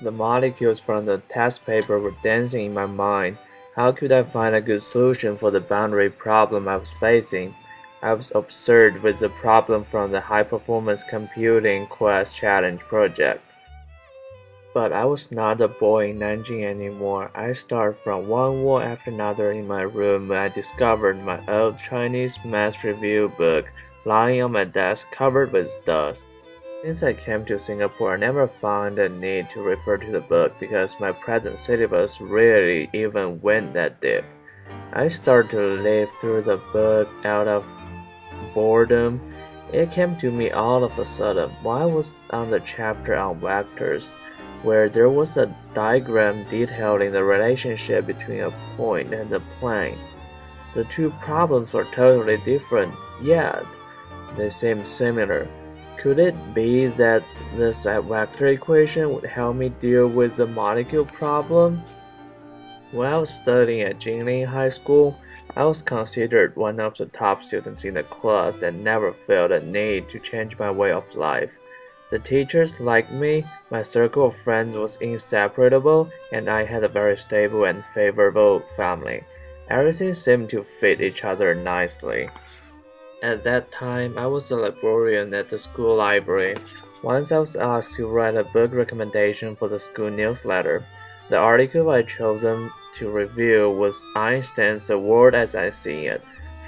The molecules from the test paper were dancing in my mind. How could I find a good solution for the boundary problem I was facing? I was absurd with the problem from the high-performance computing quest challenge project. But I was not a boy in Nanjing anymore. I started from one wall after another in my room when I discovered my old Chinese math review book lying on my desk covered with dust. Since I came to Singapore, I never found the need to refer to the book because my present syllabus rarely even went that deep. I started to live through the book out of boredom. It came to me all of a sudden while I was on the chapter on vectors, where there was a diagram detailing the relationship between a point and a plane. The two problems were totally different, yet they seemed similar. Could it be that this vector equation would help me deal with the molecule problem? When I was studying at Jingling High School, I was considered one of the top students in the class and never felt a need to change my way of life. The teachers liked me, my circle of friends was inseparable, and I had a very stable and favorable family. Everything seemed to fit each other nicely. At that time, I was a librarian at the school library. Once I was asked to write a book recommendation for the school newsletter. The article I chosen to review was Einstein's The World as I See It,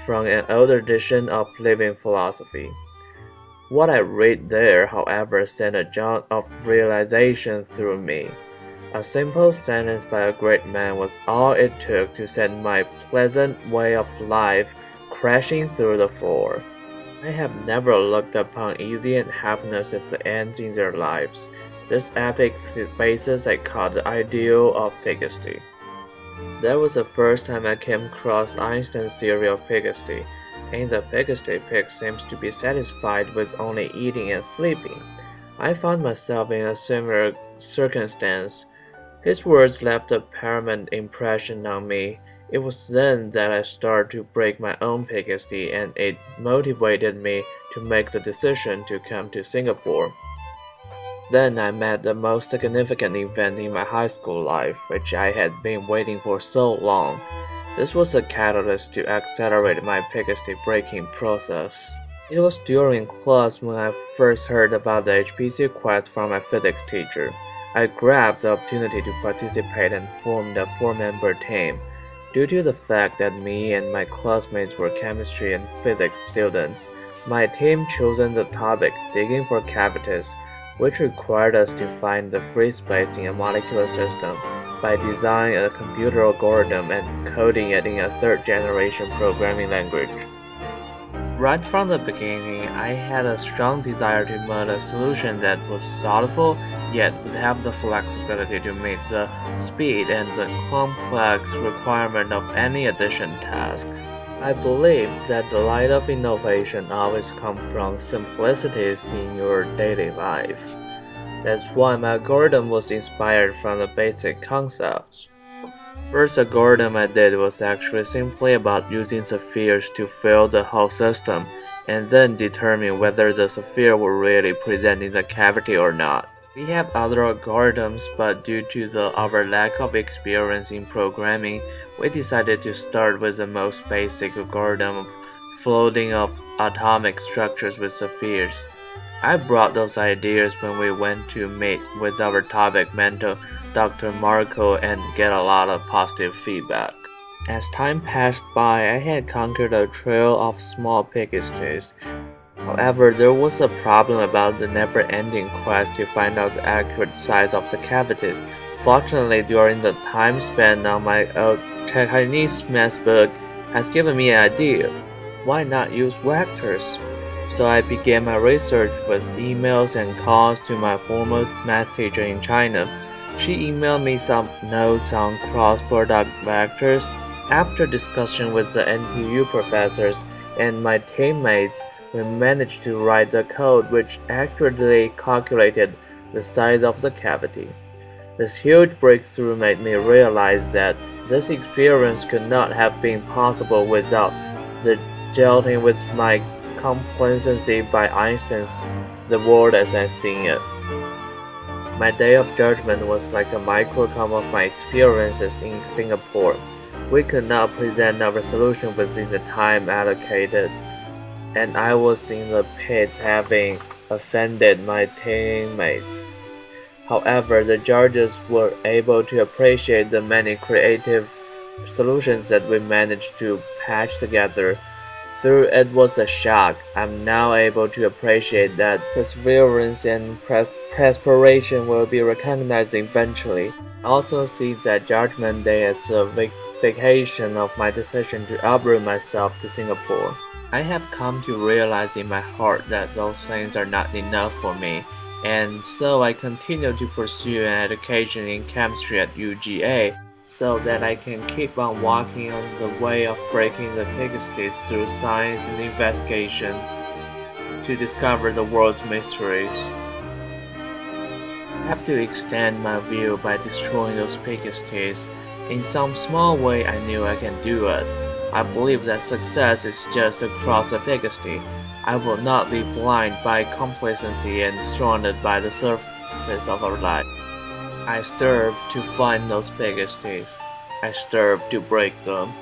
from an older edition of Living Philosophy. What I read there, however, sent a jaunt of realization through me. A simple sentence by a great man was all it took to send my pleasant way of life crashing through the floor. I have never looked upon ease and happiness as the ends in their lives. This epic basis I call the ideal of Pygosty. That was the first time I came across Einstein's theory of Pygosty. In the Pygosty, pig seems to be satisfied with only eating and sleeping. I found myself in a similar circumstance. His words left a permanent impression on me. It was then that I started to break my own Pygosty, and it motivated me to make the decision to come to Singapore. Then I met the most significant event in my high school life, which I had been waiting for so long. This was a catalyst to accelerate my Pygosty breaking process. It was during class when I first heard about the HPC quest from my physics teacher. I grabbed the opportunity to participate and formed a four-member team. Due to the fact that me and my classmates were chemistry and physics students, my team chosen the topic digging for cavities, which required us to find the free space in a molecular system by designing a computer algorithm and coding it in a third-generation programming language. Right from the beginning, I had a strong desire to build a solution that was thoughtful, yet would have the flexibility to meet the speed and the complex requirement of any addition task. I believe that the light of innovation always comes from simplicities in your daily life. That's why my algorithm was inspired from the basic concepts. First algorithm I did was actually simply about using spheres to fill the whole system, and then determine whether the sphere will really present in the cavity or not. We have other algorithms, but due to our lack of experience in programming, we decided to start with the most basic algorithm of floating of atomic structures with spheres. I brought those ideas when we went to meet with our topic mentor, Dr. Marco, and get a lot of positive feedback. As time passed by, I had conquered a trail of small Pygosties. However, there was a problem about the never-ending quest to find out the accurate size of the cavities. Fortunately, during the time spent on my old Chinese math book has given me an idea. Why not use vectors? So I began my research with emails and calls to my former math teacher in China. She emailed me some notes on cross-product vectors. After discussion with the NTU professors and my teammates, we managed to write the code which accurately calculated the size of the cavity. This huge breakthrough made me realize that this experience could not have been possible without the jolting with my complacency by Einstein's The World as I See It. My day of judgment was like a microcosm of my experiences in Singapore. We could not present our solution within the time allocated, and I was in the pits having offended my teammates. However, the judges were able to appreciate the many creative solutions that we managed to patch together. Though it was a shock, I'm now able to appreciate that perseverance and perspiration will be recognized eventually. I also see that Judgment Day as a vindication of my decision to uproot myself to Singapore. I have come to realize in my heart that those things are not enough for me, and so I continue to pursue an education in chemistry at UGA so that I can keep on walking on the way of breaking the pigsties through science and investigation to discover the world's mysteries. I have to extend my view by destroying those pigsties. In some small way, I knew I can do it. I believe that success is just across the pigsty. I will not be blind by complacency and surrounded by the surface of our life. I strive to find those pigsties. I strive to break them.